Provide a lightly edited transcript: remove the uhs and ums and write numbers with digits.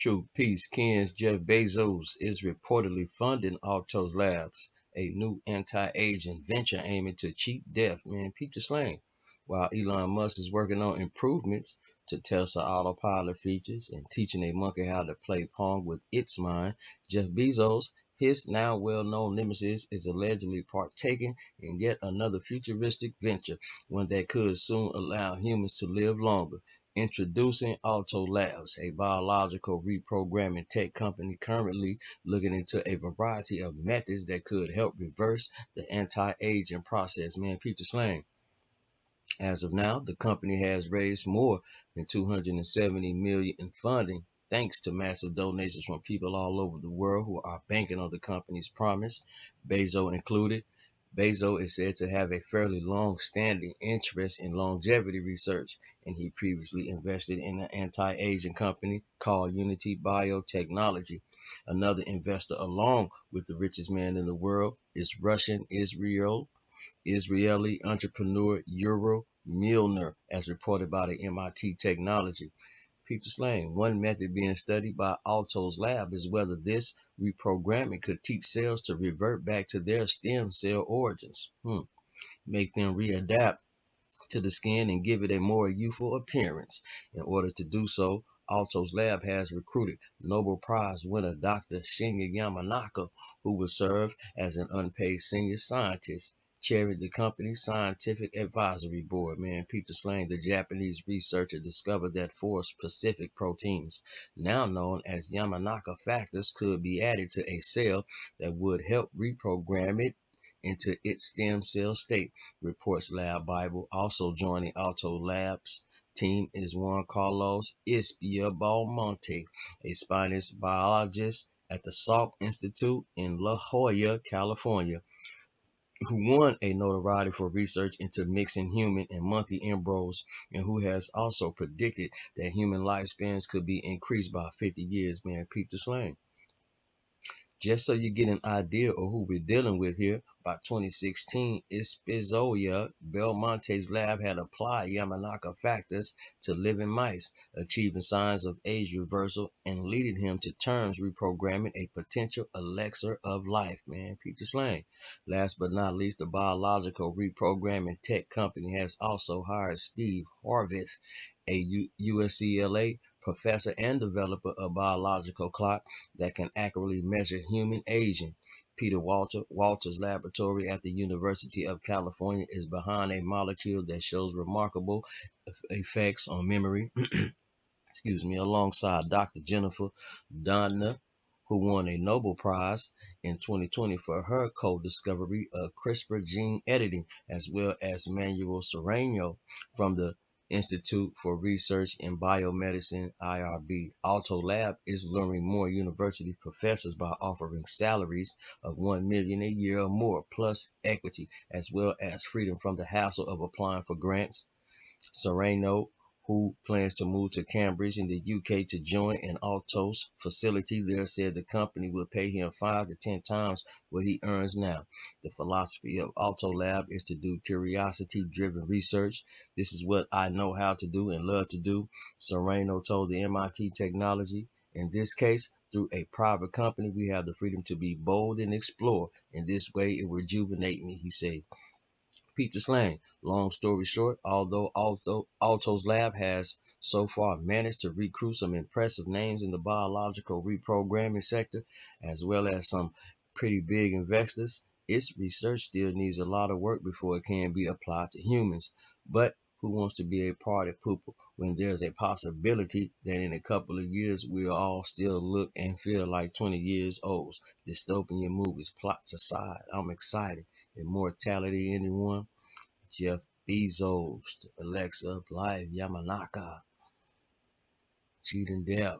True Peace, Ken's Jeff Bezos is reportedly funding Altos Labs, a new anti-aging venture aiming to cheat death. Man, peep the slang. While Elon Musk is working on improvements to Tesla autopilot features and teaching a monkey how to play Pong with its mind, Jeff Bezos, his now well-known nemesis, is allegedly partaking in yet another futuristic venture, one that could soon allow humans to live longer. Introducing Altos Labs, a biological reprogramming tech company currently looking into a variety of methods that could help reverse the anti-aging process. Man, peep the slang. As of now, the company has raised more than 270 million in funding thanks to massive donations from people all over the world who are banking on the company's promise, Bezos included. Bezos is said to have a fairly long-standing interest in longevity research, and he previously invested in an anti-aging company called Unity Biotechnology. Another investor, along with the richest man in the world, is Russian Israeli entrepreneur Euro Milner, as reported by the MIT Technology. Peter Slang, one method being studied by Altos Lab is whether this reprogramming could teach cells to revert back to their stem cell origins, make them readapt to the skin and give it a more youthful appearance. In order to do so, Altos Lab has recruited Nobel Prize winner Dr. Shinya Yamanaka, who will serve as an unpaid senior scientist, chairing the company's scientific advisory board. Man, Peter Slang, the Japanese researcher, discovered that four specific proteins, now known as Yamanaka factors, could be added to a cell that would help reprogram it into its stem cell state, reports Lab Bible. Also joining Alto Labs team is Juan Carlos Ispia Balmonte, a Spanish biologist at the Salk Institute in La Jolla, California, who won a notoriety for research into mixing human and monkey embryos, and who has also predicted that human lifespans could be increased by 50 years. Man, peep the slang. Just so you get an idea of who we're dealing with here, by 2016, Espiziola Belmonte's lab had applied Yamanaka factors to living mice, achieving signs of age reversal and leading him to terms reprogramming a potential elixir of life. Man, peep the slang. Last but not least, the biological reprogramming tech company has also hired Steve Horvath, a USCLA professor and developer of biological clock that can accurately measure human aging. Peter Walter's laboratory at the University of California is behind a molecule that shows remarkable effects on memory, alongside Dr. Jennifer Doudna, who won a Nobel Prize in 2020 for her co-discovery of CRISPR gene editing, as well as Manuel Serrano from the Institute for Research in Biomedicine IRB. Alto Lab is luring more university professors by offering salaries of $1 million a year or more, plus equity, as well as freedom from the hassle of applying for grants. Serrano, who plans to move to Cambridge in the UK to join an Altos facility there, said the company will pay him 5 to 10 times what he earns now. The philosophy of Alto Lab is to do curiosity-driven research. This is what I know how to do and love to do, Serrano told the MIT Technology. In this case, through a private company, we have the freedom to be bold and explore. In this way, it will rejuvenate me, he said. Peep the slang. Long story short, although Altos Lab has so far managed to recruit some impressive names in the biological reprogramming sector, as well as some pretty big investors, its research still needs a lot of work before it can be applied to humans. But who wants to be a party pooper when there's a possibility that in a couple of years we'll all still look and feel like 20 years old? Dystopian movies, plots aside, I'm excited. Immortality, anyone? Jeff Bezos, Alexa, Live, Yamanaka, cheating death.